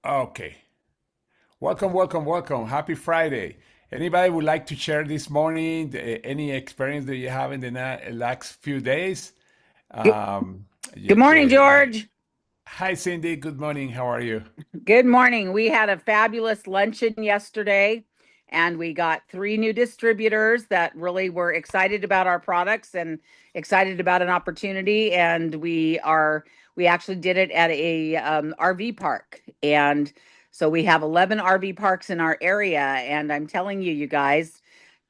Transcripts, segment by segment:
Okay. Welcome, welcome, welcome. Happy Friday. Anybody would like to share this morning any experience that you have in the last few days? Good, Um, good morning, George. Hi, Cindy. Good morning. How are you? Good morning. We had a fabulous luncheon yesterday, and we got three new distributors that really were excited about our products and excited about an opportunity. And we actually did it at a RV park. And so we have 11 RV parks in our area. And I'm telling you, you guys,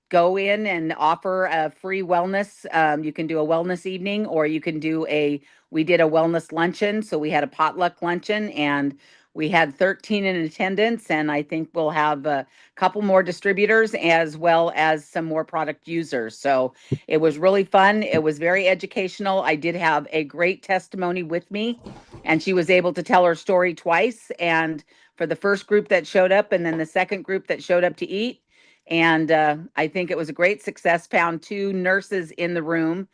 go in and offer a free wellness. You can do a wellness evening, or you can do we did a wellness luncheon. So we had a potluck luncheon, and we had 13 in attendance. And I think we'll have a couple more distributors as well as some more product users. So it was really fun. It was very educational. I did have a great testimony with me, and she was able to tell her story twice. And for the first group that showed up, and then the second group that showed up to eat, and I think it was a great success. Found two nurses in the room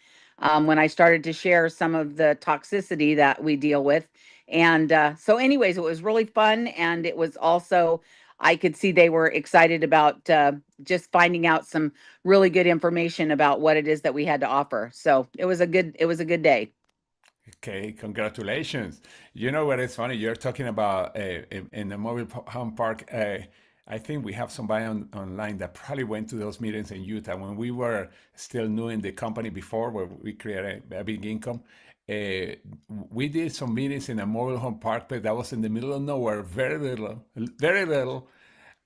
when I started to share some of the toxicity that we deal with. And so, anyways, it was really fun. And it was also, I could see they were excited about just finding out some really good information about what it is that we had to offer. So it was a good day. Okay, congratulations. You know what is funny? You're talking about in the mobile home park. I think we have somebody online that probably went to those meetings in Utah when we were still new in the company before, where we created a big income. Uh, we did some meetings in a mobile home park, but that was in the middle of nowhere, very little, very little.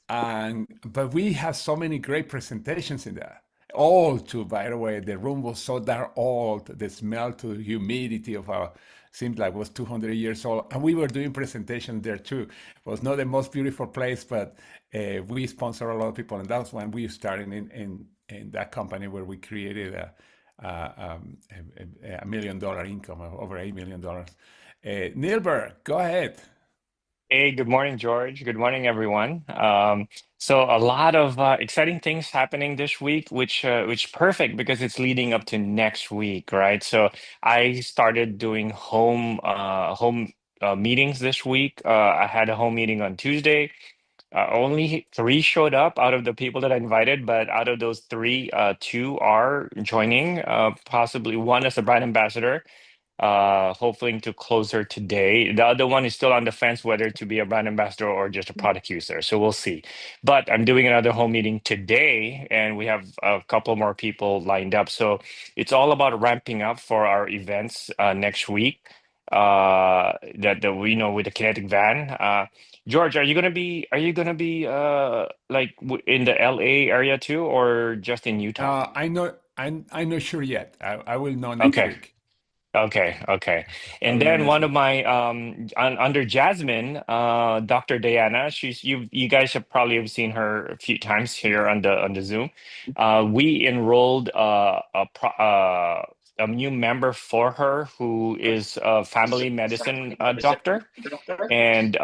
And but we have so many great presentations in there. All too, by the way, the room was so dark old. The smell to humidity of our seemed like was 200 years old. And we were doing presentations there too. It was not the most beautiful place, but we sponsor a lot of people, and that's when we started in that company where we created a $1 million income, over $8 million. Nilbert, go ahead. Hey, good morning, George. Good morning, everyone. So a lot of exciting things happening this week, which perfect because it's leading up to next week, right? So I started doing home meetings this week. I had a home meeting on Tuesday. Only three showed up out of the people that I invited, but out of those three, two are joining. Possibly one as a brand ambassador, hoping to close her today. The other one is still on the fence whether to be a brand ambassador or just a product user. So we'll see. But I'm doing another home meeting today, and we have a couple more people lined up. So it's all about ramping up for our events next week. That we know with the kinetic van. George, are you gonna be like in the LA area too, or just in Utah? I'm not sure yet. I will know next Okay. week. Okay. I And will know then next one of week. my under Jasmine, Dr. Diana, you guys have probably have seen her a few times here on the Zoom. We enrolled a new member for her who is a family medicine doctor, and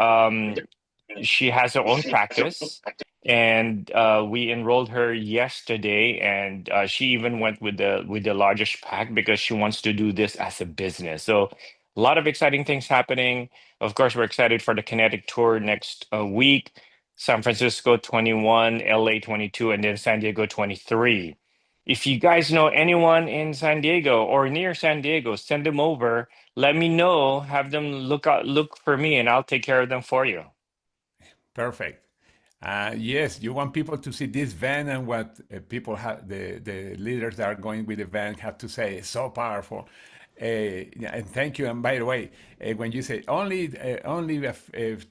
she has her own practice, and we enrolled her yesterday, and she even went with the largest pack because she wants to do this as a business. So a lot of exciting things happening. Of course, we're excited for the kinetic tour next week. San Francisco 21, LA 22, and then San Diego 23. If you guys know anyone in San Diego or near San Diego, send them over. Let me know. Have them look for me, and I'll take care of them for you. Perfect. Yes, you want people to see this van and what people have, the leaders that are going with the van have to say. It's so powerful. Yeah, and thank you. And by the way, when you say only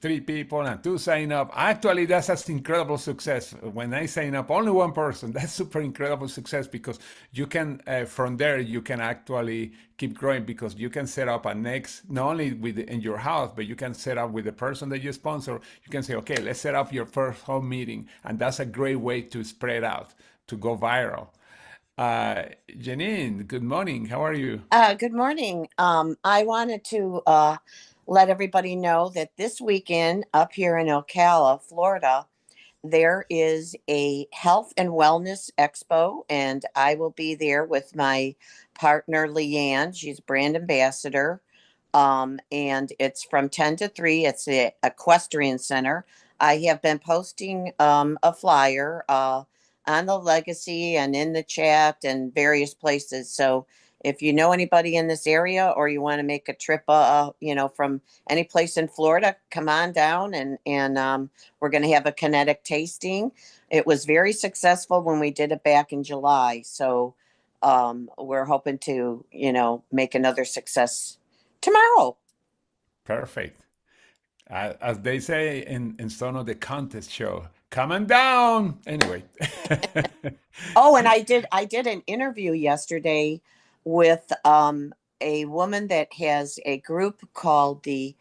three people and two sign up, actually that's an incredible success. When I sign up only one person, that's super incredible success because you can from there you can actually keep growing because you can set up a next not only in your house, but you can set up with the person that you sponsor. You can say, okay, let's set up your first home meeting, and that's a great way to spread out, to go viral. Janine, good morning. How are you? Good morning. I wanted to let everybody know that this weekend up here in Ocala, Florida, there is a health and wellness expo, and I will be there with my partner Leanne. She's brand ambassador. And it's from 10 to 3. It's the Equestrian Center. I have been posting a flyer on the legacy and in the chat and various places. So if you know anybody in this area or you want to make a trip, from any place in Florida, come on down and we're going to have a kinetic tasting. It was very successful when we did it back in July. So we're hoping to, make another success tomorrow. Perfect. As they say in some of the contest show, coming down. Anyway. Oh, and I did an interview yesterday with a woman that has a group called the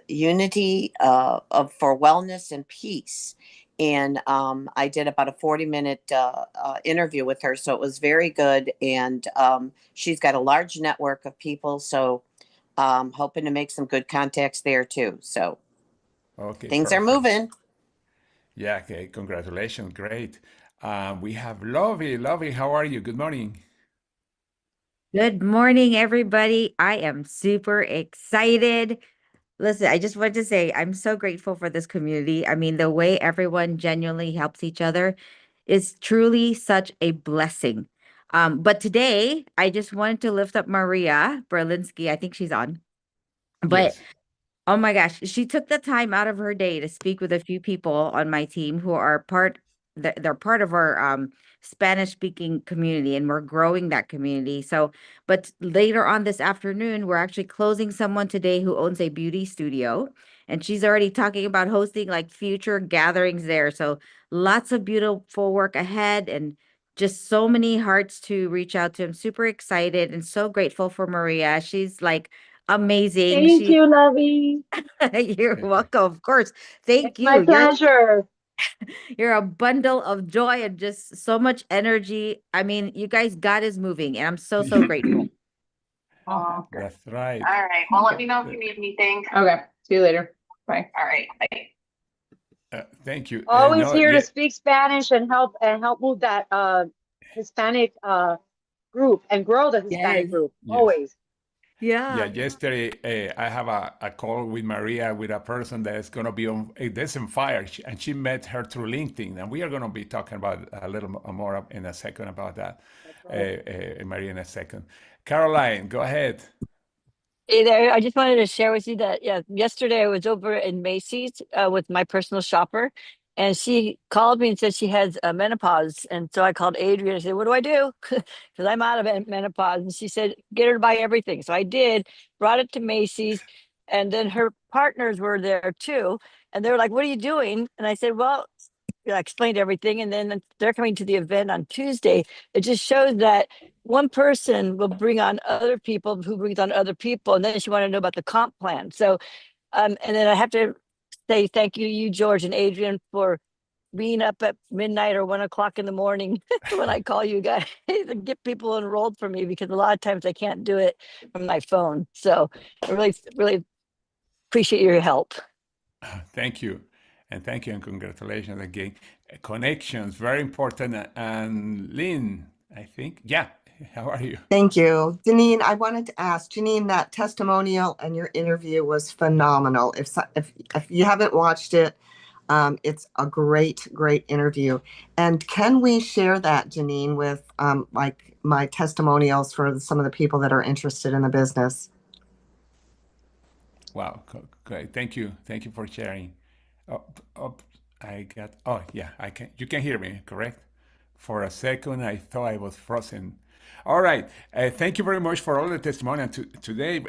Unity for Wellness and Peace. And I did about a 40-minute interview with her. So it was very good. And she's got a large network of people. So hoping to make some good contacts there too. So Okay, things are perfect. moving. Yeah, okay, congratulations. Great. We have Lovey. Lovey, how are you? Good morning. Good morning, everybody. I am super excited. Listen, I just wanted to say I'm so grateful for this community. I mean, the way everyone genuinely helps each other is truly such a blessing. But today I just wanted to lift up Maria Berlinski. I think she's on. But Yes. oh my gosh, she took the time out of her day to speak with a few people on my team who are they're part of our Spanish speaking community, and we're growing that community. So, but later on this afternoon, we're actually closing someone today who owns a beauty studio, and she's already talking about hosting like future gatherings there. So, lots of beautiful work ahead and just so many hearts to reach out to. I'm super excited and so grateful for Maria. She's like amazing. Thank you, Lovey. You're Okay. welcome. Of course. Thank It's my you. pleasure. You're a bundle of joy and just so much energy. I mean, you guys, God is moving, and I'm so grateful. Oh, good. That's right. All right. Well, let me know if you need anything. Okay. See you later. Bye. All right. Bye. Thank you. Always No, here to yeah, speak Spanish and help move that Hispanic group and grow the Yes. Hispanic group. yes. Always. Yeah, Yeah. yesterday I have a call with Maria with a person that is going to be on a Desert Fire, and she met her through LinkedIn, and we are going to be talking about a little more in a second about that, That's right. Maria, in a second. Caroline, go ahead. Hey there, I just wanted to share with you that, yeah, yesterday I was over in Macy's with my personal shopper, and she called me and said she has menopause. And so I called Adrian and said, what do I do? Because I'm out of menopause. And she said, get her to buy everything. So I did, brought it to Macy's, and then her partners were there too. And they were like, what are you doing? And I said, well, I explained everything. And then they're coming to the event on Tuesday. It just shows that one person will bring on other people who brings on other people. And then she wanted to know about the comp plan. So, and then I have to say thank you to you, George and Adrian, for being up at midnight or 1 o'clock in the morning when I call you guys to get people enrolled for me, because a lot of times I can't do it from my phone. So I really appreciate your help. Thank you. And thank you and congratulations again. Connections, very important. And Lynn, I think. Yeah, how are you? Thank you. Janine, I wanted to ask, Janine, that testimonial and your interview was phenomenal. If you haven't watched it, it's a great interview. And can we share that, Janine, with like my testimonials for some of the people that are interested in the business? Wow, great. Thank you. Thank you for sharing. Oh, oh, I got, oh yeah, I can, you can hear me, correct? For a second, I thought I was frozen. All right. Thank you very much for all the testimony. And today,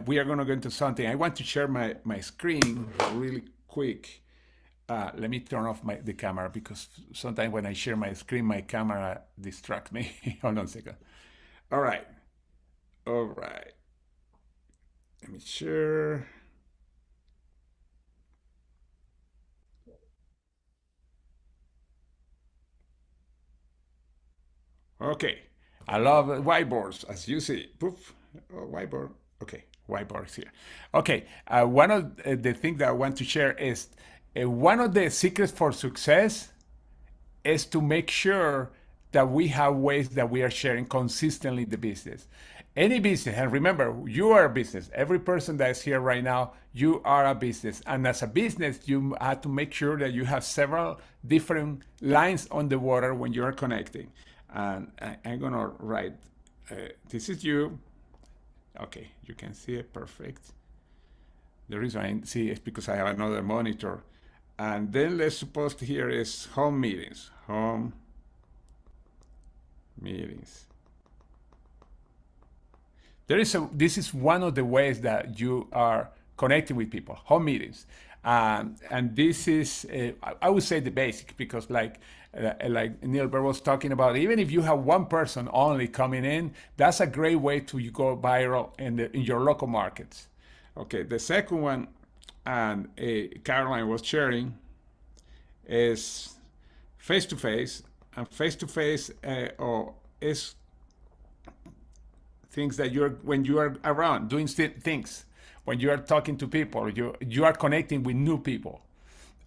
we are going to go into something. I want to share my screen really quick. Let me turn off the camera because sometimes when I share my screen, my camera distracts me. Hold on a second. All right. All right. Let me share. Okay. I love whiteboards, as you see. Poof. Oh, whiteboard. Okay. Whiteboards here. Okay. One of the things that I want to share is one of the secrets for success is to make sure that we have ways that we are sharing consistently the business. Any business, and remember, you are a business. Every person that is here right now, you are a business. And as a business, you have to make sure that you have several different lines on the water when you are connecting. And I'm going to write, this is you. Okay, you can see it perfect. The reason I see is because I have another monitor. And then let's suppose here is home meetings. Home meetings. This is one of the ways that you are connecting with people, home meetings. And this is, I would say the basic, because like Neilbert was talking about, even if you have one person only coming in, that's a great way to go viral in your local markets. Okay, the second one, and Caroline was sharing, is face-to-face. And face-to-face is things that when you are around doing things, when you are talking to people, you are connecting with new people.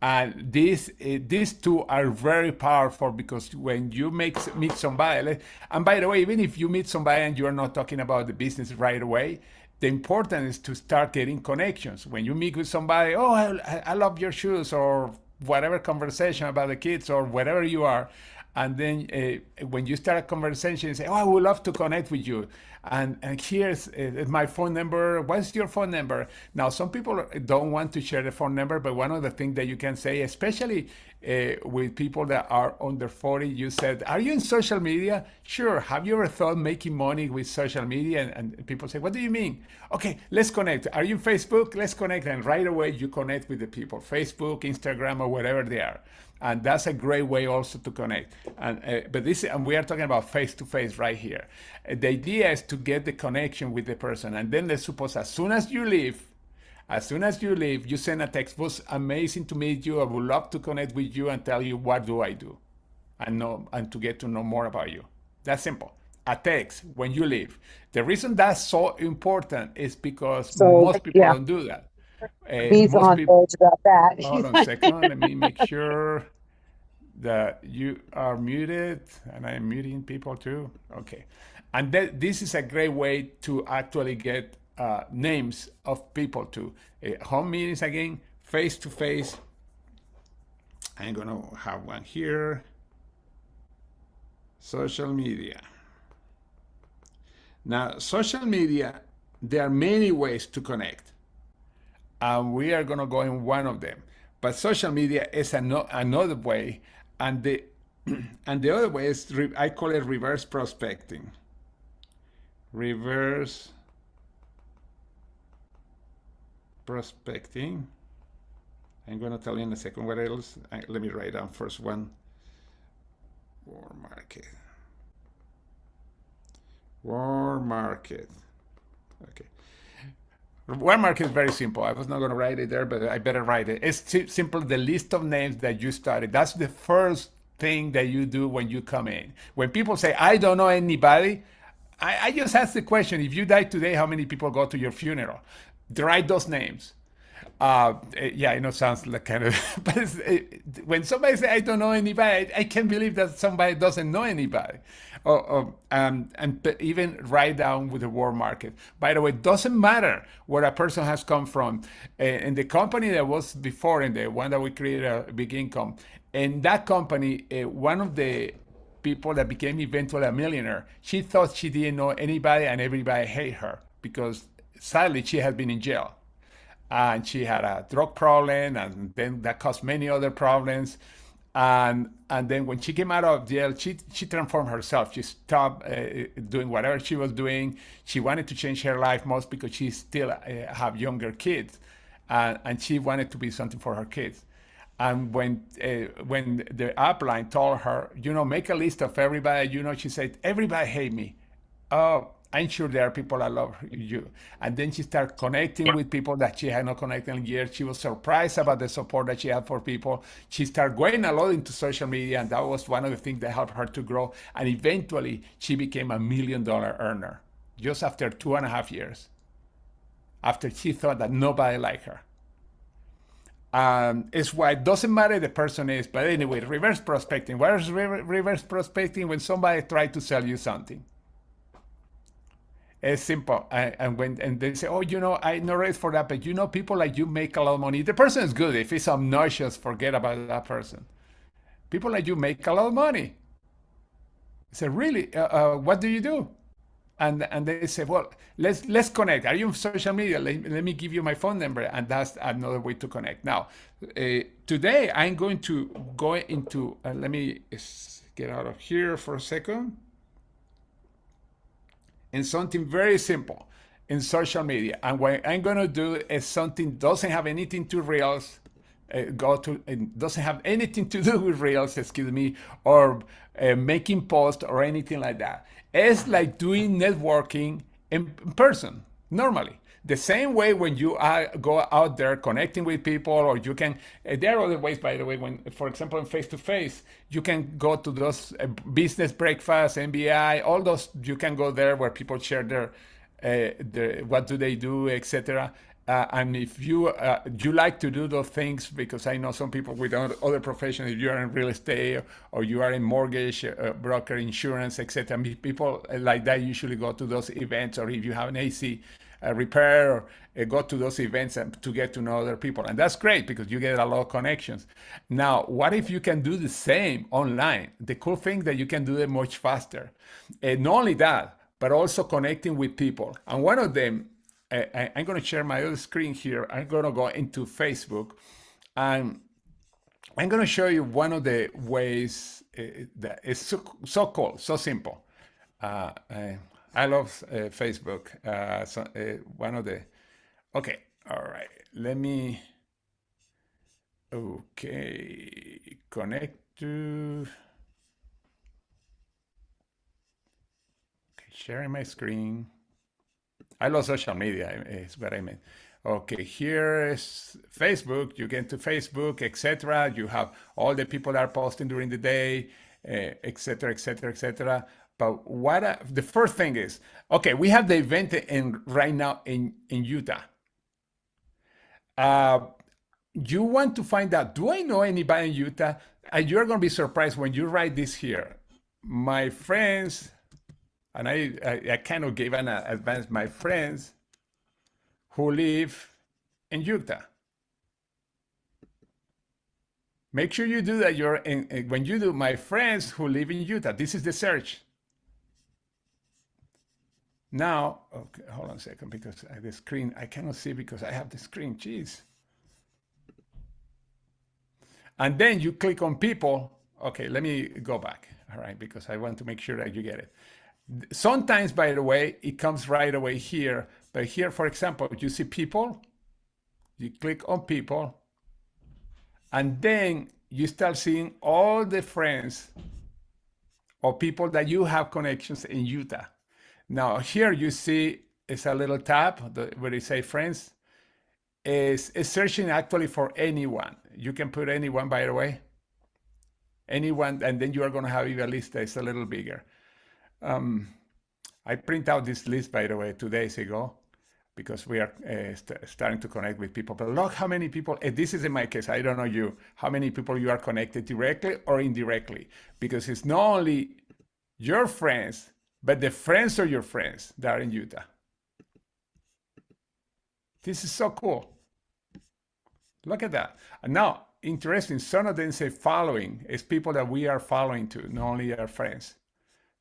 And these two are very powerful, because when you meet somebody, and by the way, even if you meet somebody and you are not talking about the business right away, the important is to start getting connections. When you meet with somebody, oh, I love your shoes, or whatever conversation about the kids, or whatever you are. And then when you start a conversation, you say, oh, I would love to connect with you. And here's my phone number. What's your phone number? Now, some people don't want to share the phone number, but one of the things that you can say, especially with people that are under 40, you said, are you in social media? Sure. Have you ever thought making money with social media? And people say, what do you mean? Okay, let's connect. Are you Facebook? Let's connect. And right away, you connect with the people, Facebook, Instagram, or whatever they are. And that's a great way also to connect. And we are talking about face-to-face right here. The idea is to get the connection with the person. And then let's suppose as soon as you leave, you send a text. It was amazing to meet you. I would love to connect with you and tell you what do I do, and to get to know more about you. That's simple. A text when you leave. The reason that's so important is because most people don't do that. He's Most on people. edge about that. Hold on a second. Let me make sure that you are muted, and I'm muting people too. Okay. And this is a great way to actually get names of people to home meetings again, face to face. I'm going to have one here. Social media. Now, social media, there are many ways to connect. And we are going to go in one of them. But social media is another way. And the other way is, I call it reverse prospecting. Reverse prospecting. I'm going to tell you in a second what else. Let me write down first one. War market. War market. Okay. War market is very simple. I was not going to write it there, but I better write it. It's simple. The list of names that you started. That's the first thing that you do when you come in. When people say, I don't know anybody, I just ask the question, if you die today, how many people go to your funeral? Write those names. Yeah, I know it sounds like kind of, but when somebody says, I don't know anybody, I can't believe that somebody doesn't know anybody. And even write down with the war market. By the way, it doesn't matter where a person has come from. In the company that was before, in the one that we created, a Big Income, in that company, one of the people that became eventually a millionaire, she thought she didn't know anybody and everybody hated her because sadly she had been in jail. And she had a drug problem, and then that caused many other problems. And then when she came out of jail, she transformed herself. She stopped doing whatever she was doing. She wanted to change her life, most because she still have younger kids, and she wanted to be something for her kids. And when the upline told her, make a list of everybody, she said, everybody hate me. Oh, I'm sure there are people that love you. And then she started connecting with people that she had not connected in years. She was surprised about the support that she had for people. She started going a lot into social media, and that was one of the things that helped her to grow. And eventually, she became a $1 million earner just after 2.5 years, after she thought that nobody liked her. It's why it doesn't matter the person is, but anyway, reverse prospecting. What is reverse prospecting? When somebody tries to sell you something. It's simple. And they say, oh, I'm not ready for that, but people like you make a lot of money. The person is good. If it's obnoxious, forget about that person. People like you make a lot of money. I say, really? What do you do? And they say, well, let's connect. Are you on social media? Let me give you my phone number, and that's another way to connect. Now, today I'm going to go into. Let me get out of here for a second. In something very simple in social media, and what I'm going to do is something doesn't have anything to Reels. It doesn't have anything to do with Reels, excuse me, or making posts or anything like that. It's like doing networking in person normally. The same way when you go out there connecting with people, or you can, there are other ways, by the way, when, for example, in face-to-face, you can go to those business breakfasts, MBI, all those, you can go there where people share their what do they do, etc. And if you like to do those things, because I know some people with other professions, if you are in real estate or you are in mortgage broker, insurance, etc., people like that usually go to those events, or if you have an AC repair, or go to those events to get to know other people. And that's great because you get a lot of connections. Now, what if you can do the same online? The cool thing that you can do it much faster. And not only that, but also connecting with people. And one of them, I'm going to share my other screen here. I'm going to go into Facebook, and I'm going to show you one of the ways that is so cool, so simple. I love Facebook. One of the, okay, all right. Let me, okay, connect to, okay, sharing my screen. I love social media, is what I meant. Okay, here is Facebook. You get to Facebook, etc. You have all the people that are posting during the day, etc., etc., etc. But the first thing is, okay, we have the event right now in Utah. You want to find out, do I know anybody in Utah? And you're going to be surprised when you write this here. My friends, and I kind of gave an advance, my friends who live in Utah. Make sure you do that. When you do my friends who live in Utah, this is the search. Now, okay, hold on a second, because the screen, I cannot see because I have the screen, jeez. And then you click on people. Okay, let me go back, all right, because I want to make sure that you get it. Sometimes, by the way, it comes right away here. But here, for example, you see people, you click on people, and then you start seeing all the friends or people that you have connections in Utah. Now, here you see it's a little tab where it says friends. It's searching actually for anyone. You can put anyone, by the way. Anyone, and then you are going to have a list that's a little bigger. I print out this list, by the way, 2 days ago, because we are starting to connect with people. But look how many people, this is in my case, I don't know you, how many people you are connected directly or indirectly. Because it's not only your friends, but the friends of your friends that are in Utah. This is so cool. Look at that. And now, interesting, some of them say following. It's people that we are following to, not only our friends.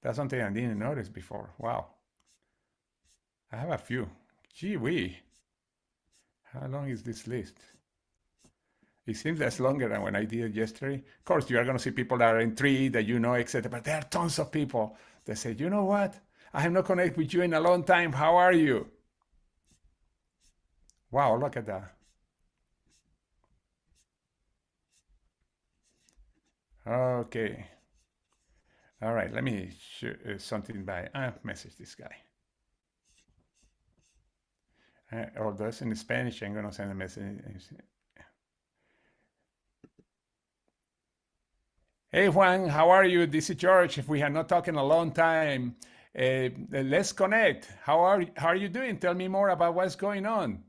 That's something I didn't notice before. Wow. I have a few. Gee wee. How long is this list? It seems that's longer than when I did it yesterday. Of course, you are going to see people that are in 3 that you know, etc. But there are tons of people that say, you know what? I have not connected with you in a long time. How are you? Wow, look at that. Okay. All right, let me show something by, message this guy. Although it's in Spanish, I'm going to send a message. Hey, Juan, how are you? This is George. If we have not talked in a long time, let's connect. How are you doing? Tell me more about what's going on.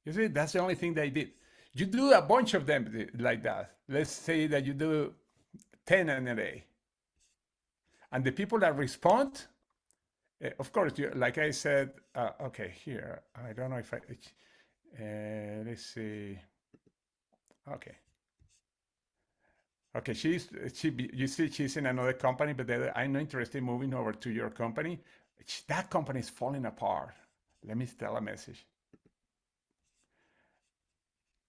You see, that's the only thing they did. You do a bunch of them like that. Let's say that you do 10 in a day. And the people that respond, of course, like I said, okay, here, I don't know if let's see. Okay. Okay, you see, she's in another company, but I'm not interested in moving over to your company. That company is falling apart. Let me tell a message.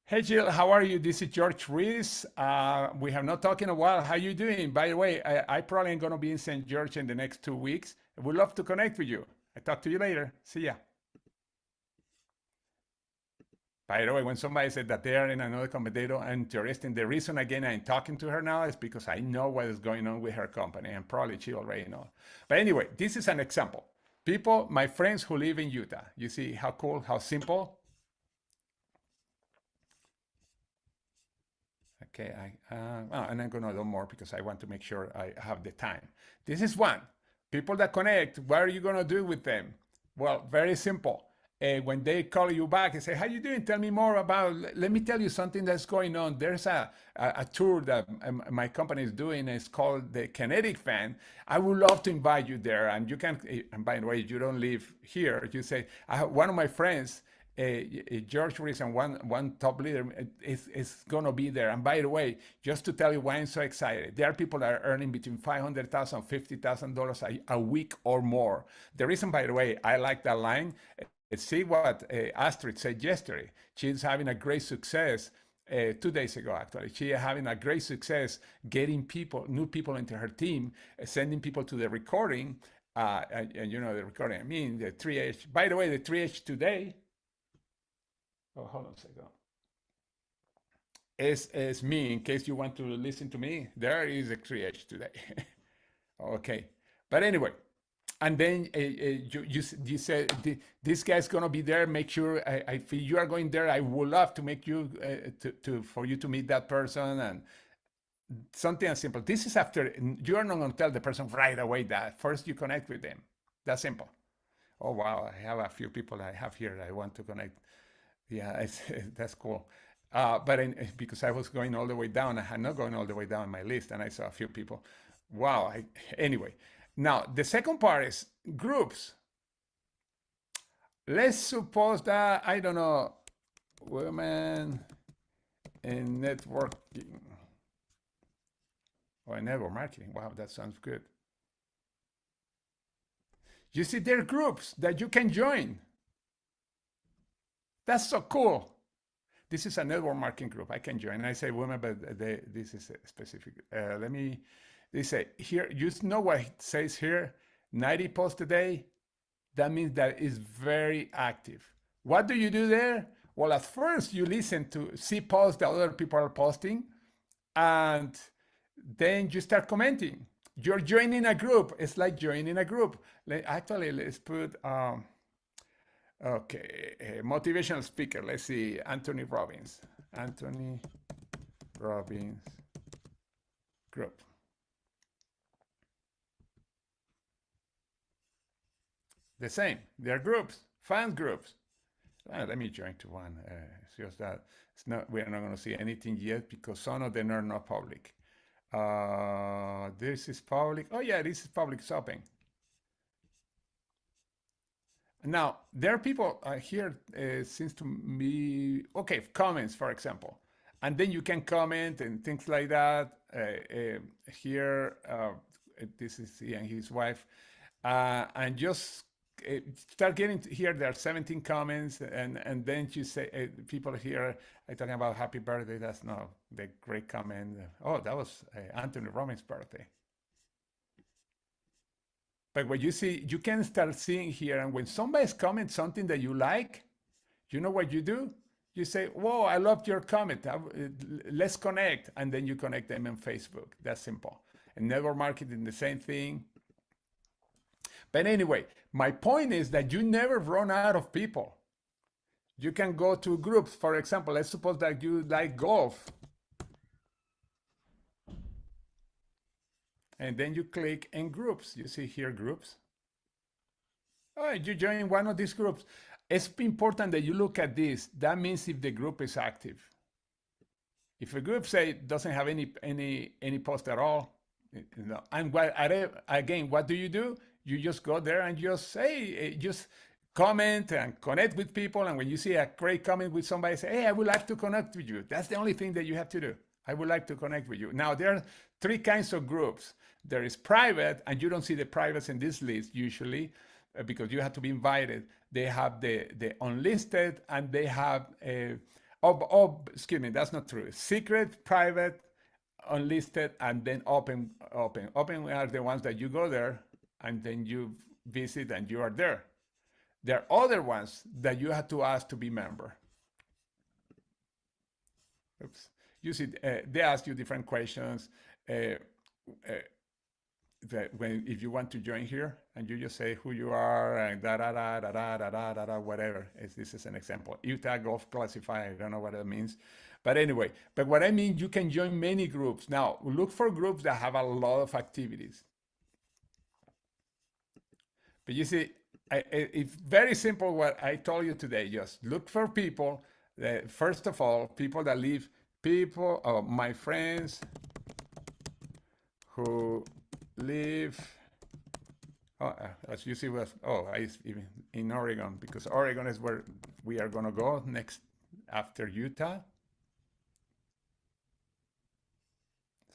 Hey, Jill, how are you? This is George Ruiz. We have not talked in a while. How you doing? By the way, I probably am going to be in St. George in the next 2 weeks. We'd love to connect with you. I talk to you later. See ya. By the way, when somebody said that they are in another company, I'm interested. The reason, again, I'm talking to her now is because I know what is going on with her company, and probably she already knows. But anyway, this is an example. People, my friends who live in Utah, you see how cool, how simple? Okay, and I'm going to do more because I want to make sure I have the time. This is one. People that connect, what are you going to do with them? Well, very simple. When they call you back and say, how you doing? Tell me more about, let me tell you something that's going on. There's a tour that my company is doing. It's called the Kinetic Fan. I would love to invite you there. And you can, and by the way, you don't live here. You say, I have one of my friends, George Ruiz, and one top leader is going to be there. And by the way, just to tell you why I'm so excited, there are people that are earning between $500,000 and $50,000 a week or more. The reason, by the way, I like that line, see what Astrid said yesterday. She's having a great success 2 days ago, actually. She is having a great success getting new people into her team, sending people to the recording. And you know the recording, I mean, the 3H. By the way, the 3H today, oh, hold on a second. Is me, in case you want to listen to me, there is a 3H today. Okay. But anyway, and then you said this guy's gonna be there. Make sure if you are going there, I would love to make you for you to meet that person and something as simple. This is after you are not gonna tell the person right away that first you connect with them. That's simple. Oh wow, I have a few people I have here that I want to connect. Yeah, that's cool. Because I was going all the way down, I had not going all the way down my list, and I saw a few people. Wow. Anyway. Now, the second part is groups. Let's suppose that, I don't know, women in networking or network marketing. Wow, that sounds good. You see, there are groups that you can join. That's so cool. This is a network marketing group. I can join. I say women, but this is specific. They say here, you know what it says here, 90 posts a day? That means that it's very active. What do you do there? Well, at first you listen to see posts that other people are posting, and then you start commenting. You're joining a group. It's like joining a group. Actually, let's put, okay, motivational speaker. Let's see, Anthony Robbins. Anthony Robbins group. The same, they're groups, fans groups. Let me join to one. It's just that we're not going to see anything yet because some of them are not public. This is public. Oh yeah, this is public. It's open. Now there are people here. Seems to be okay. Comments, for example, and then you can comment and things like that. Here, this is he and his wife, and just. Start getting here. There are 17 comments, and then you say people here are talking about happy birthday. That's not the great comment. Oh, that was Anthony Robbins' birthday. But what you see, you can start seeing here, and when somebody's comments something that you like, you know what you do? You say, "Whoa, I loved your comment. Let's connect," and then you connect them on Facebook. That's simple. And network marketing, the same thing. But anyway, my point is that you never run out of people. You can go to groups. For example, let's suppose that you like golf. And then you click in groups. You see here groups. Oh, you join one of these groups. It's important that you look at this. That means if the group is active. If a group say doesn't have any post at all, and again, what do? You just go there and just say, just comment and connect with people. And when you see a great comment with somebody, say, hey, I would like to connect with you. That's the only thing that you have to do. I would like to connect with you. Now, there are three kinds of groups. There is private, and you don't see the privates in this list usually because you have to be invited. They have the unlisted, and they have excuse me, that's not true. Secret, private, unlisted, and then open. Open are the ones that you go there and then you visit and you are there. There are other ones that you have to ask to be member. Oops. You see, they ask you different questions. If you want to join here, and you just say who you are and whatever. This is an example. Utah Golf Classifier. I don't know what that means, but anyway. But what I mean, you can join many groups. Now, look for groups that have a lot of activities. But you see, it's very simple what I told you today. Just look for people that, first of all, people that live, my friends who live, as you see, even in Oregon, because Oregon is where we are going to go next after Utah.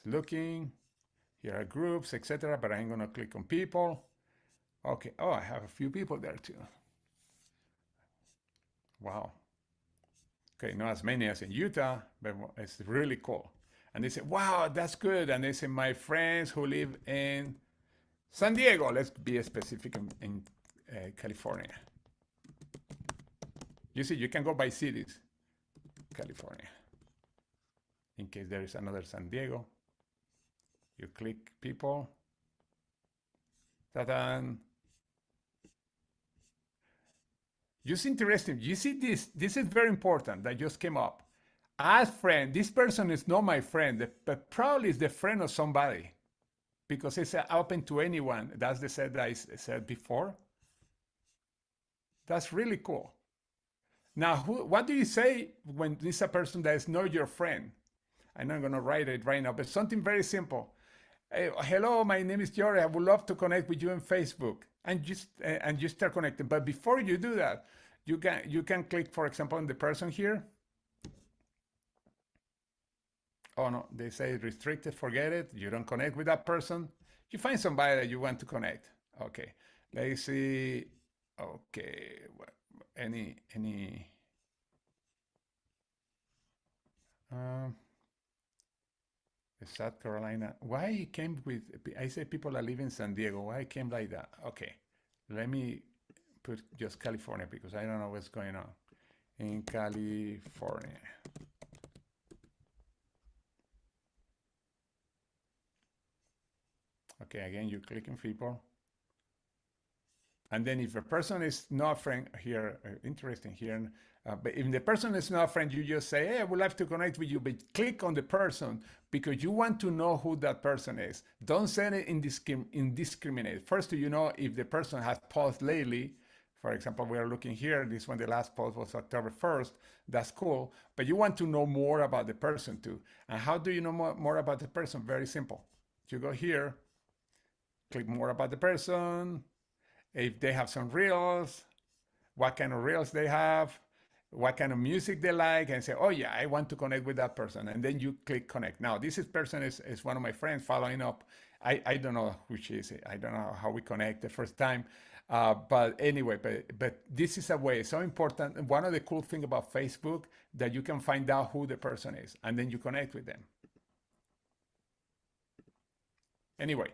Looking, here are groups, etc. But I'm going to click on people. Okay. Oh, I have a few people there too. Wow. Okay, not as many as in Utah, but it's really cool. And they say, wow, that's good. And they say, my friends who live in San Diego, let's be specific, in California. You see, you can go by cities, California. In case there is another San Diego, you click people. Ta-da! Just interesting. You see this? This is very important that just came up. As friend, this person is not my friend, but probably is the friend of somebody because it's open to anyone. That's the set that I said before. That's really cool. Now, what do you say when this is a person that is not your friend? I'm not going to write it right now, but something very simple. Hey, hello, my name is Jory. I would love to connect with you on Facebook, and you start connecting. But before you do that, you can click, for example, on the person here. Oh no, they say restricted, forget it. You don't connect with that person. You find somebody that you want to connect. Okay, let's see. Okay, any South Carolina. Why it came with, I say people that live in San Diego. Why it came like that? Okay, let me put just California because I don't know what's going on in California. Okay, again, you click on people. And then if a person is not a friend here, interesting here, but if the person is not a friend, you just say, hey, I would like to connect with you, but click on the person because you want to know who that person is. Don't send it indiscriminate. First, you know if the person has posted lately. For example, we are looking here, this one, the last post was October 1st. That's cool, but you want to know more about the person too. And how do you know more about the person? Very simple. You go here, click more about the person, if they have some reels, what kind of reels they have, what kind of music they like, and say, oh yeah, I want to connect with that person. And then you click connect. Now, this person is one of my friends following up. I don't know who she is. I don't know how we connect the first time. But anyway, but this is a way, so important. One of the cool things about Facebook that you can find out who the person is, and then you connect with them. Anyway,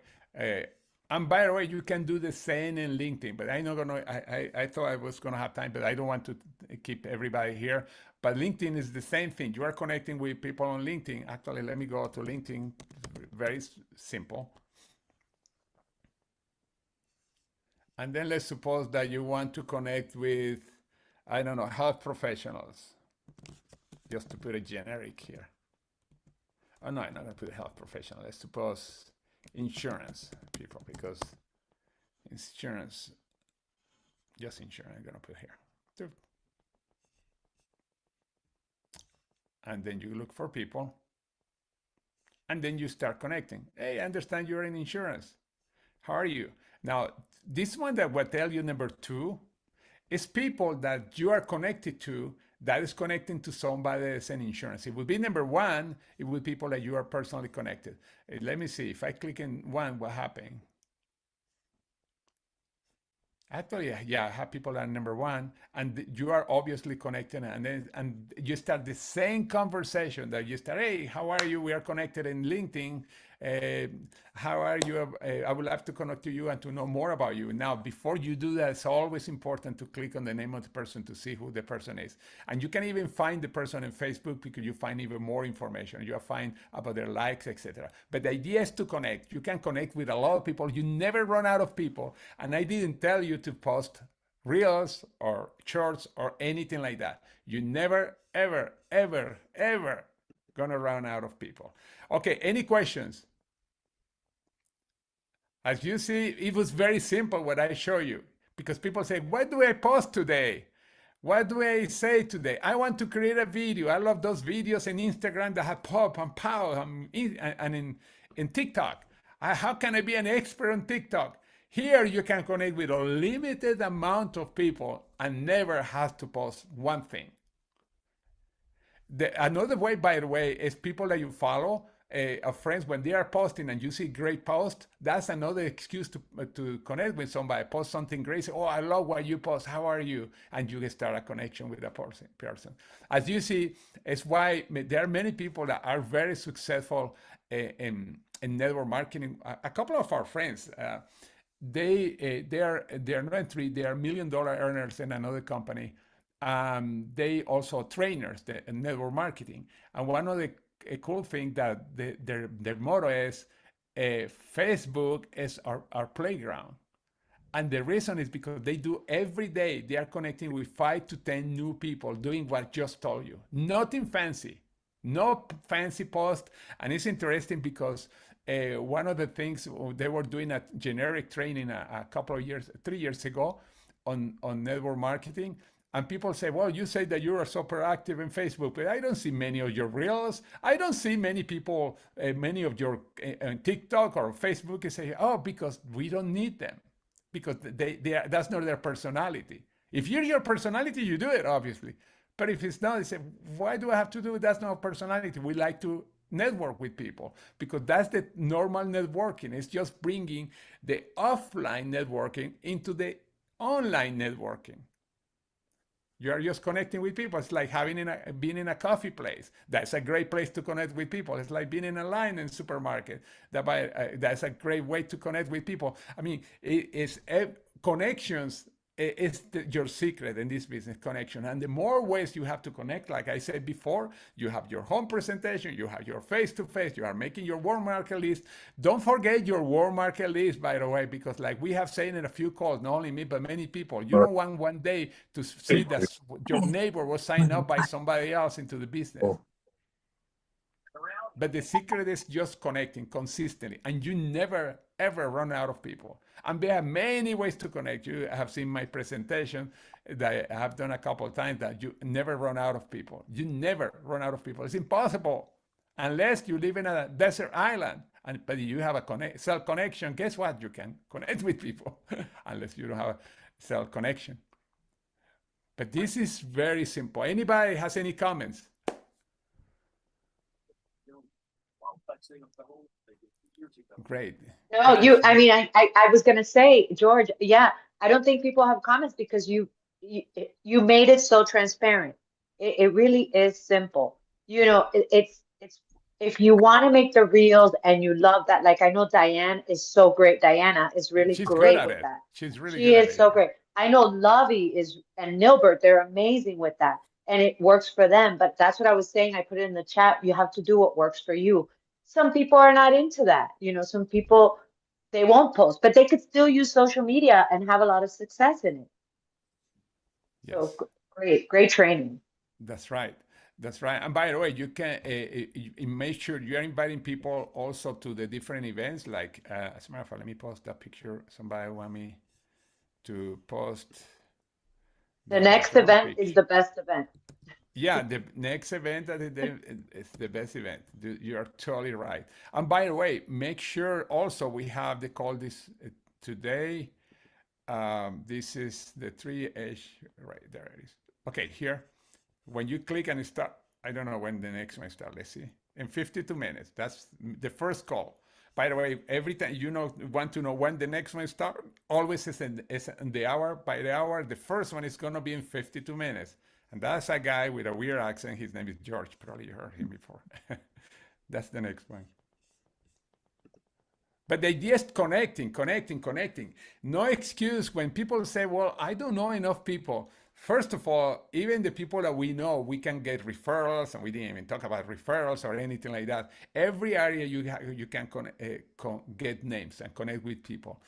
and by the way, you can do the same in LinkedIn, but I'm not gonna, I thought I was gonna have time, but I don't want to keep everybody here. But LinkedIn is the same thing. You are connecting with people on LinkedIn. Actually, let me go to LinkedIn. Very simple. And then let's suppose that you want to connect with, I don't know, health professionals, just to put a generic here. Oh no, I'm not going to put health professional. Let's suppose insurance people, because insurance, just insurance, I'm going to put here. And then you look for people, and then you start connecting. Hey, I understand you're in insurance. How are you? Now, this one that will tell you number 2 is people that you are connected to that is connecting to somebody that's in insurance. It would be number 1, it would be people that you are personally connected. Let me see, if I click in 1, what happened? Actually, yeah, I have people that are number 1, and you are obviously connected, and you start the same conversation that you start. Hey, how are you? We are connected in LinkedIn. How are you? I would love to connect to you and to know more about you. Now, before you do that, it's always important to click on the name of the person to see who the person is. And you can even find the person on Facebook, because you find even more information. You find about their likes, etc. But the idea is to connect. You can connect with a lot of people. You never run out of people. And I didn't tell you to post reels or shorts or anything like that. You never, ever, ever, ever gonna run out of people. Okay, any questions? As you see, it was very simple what I show you, because people say, what do I post today? What do I say today? I want to create a video. I love those videos in Instagram that have pop and pow and in TikTok. How can I be an expert on TikTok? Here you can connect with a limited amount of people and never have to post one thing. Another way, by the way, is people that you follow, of friends, when they are posting and you see great posts, that's another excuse to connect with somebody. Post something great, say, oh, I love what you post, how are you? And you can start a connection with a person. As you see, it's why there are many people that are very successful in network marketing. A couple of our friends, they are not three, they are $1 million earners in another company. They also trainers, the network marketing. And one of the cool thing that their motto is, Facebook is our playground. And the reason is because they do every day, they are connecting with 5 to 10 new people doing what I just told you. Nothing fancy, no fancy post. And it's interesting because one of the things they were doing a generic training a couple of years, 3 years ago on network marketing. And people say, well, you say that you are super active in Facebook, but I don't see many of your reels. I don't see many people, many of your TikTok or Facebook, and say, oh, because we don't need them, because that's not their personality. If you're your personality, you do it, obviously. But if it's not, they say, why do I have to do it? That's not personality. We like to network with people, because that's the normal networking. It's just bringing the offline networking into the online networking. You are just connecting with people. It's like being in a coffee place. That's a great place to connect with people. It's like being in a line in a supermarket. That's a great way to connect with people. I mean, connections is your secret in this business, connection. And the more ways you have to connect, like I said before, you have your home presentation, you have your face-to-face, you are making your warm market list. Don't forget your warm market list, by the way, because like we have said in a few calls, not only me, but many people, you don't want one day to see that your neighbor was signed up by somebody else into the business. But the secret is just connecting consistently, and you never, ever run out of people. And there are many ways to connect. You have seen my presentation that I have done a couple of times, that you never run out of people. You never run out of people. It's impossible unless you live in a desert island. But you have a cell connection. Guess what? You can connect with people unless you don't have a cell connection. But this is very simple. Anybody has any comments? Great. No, I mean, I was gonna say, George, yeah, I don't think people have comments because you made it so transparent. It really is simple. You know, it's if you want to make the reels and you love that, like I know Diane is so great. Diana is really She's great good at with it. that. She's really She good at is it. so great. I know Lovey is and Nilbert, they're amazing with that. And it works for them. But that's what I was saying. I put it in the chat. You have to do what works for you. Some people are not into that. You know, some people they won't post, but they could still use social media and have a lot of success in it. So Yes. great training. That's right. That's right. And by the way, you can make sure you are inviting people also to the different events. Like, as a matter of fact, let me post that picture. Somebody want me to post The the next background event is picture. the best event. Yeah, the next event that is the best event. You are totally right. And by the way, make sure also we have the call this today. This is the 3H, right there it is. Okay, here. When you click and start, I don't know when the next one starts. Let's see. In 52 minutes. That's the first call. By the way, every time want to know when the next one starts, always is in the hour by the hour. The first one is gonna be in 52 minutes. And that's a guy with a weird accent. His name is George. Probably you heard him before. That's the next one. But the idea is connecting. No excuse when people say, well, I don't know enough people. First of all, even the people that we know, we can get referrals, and we didn't even talk about referrals or anything like that. Every area you can get names and connect with people.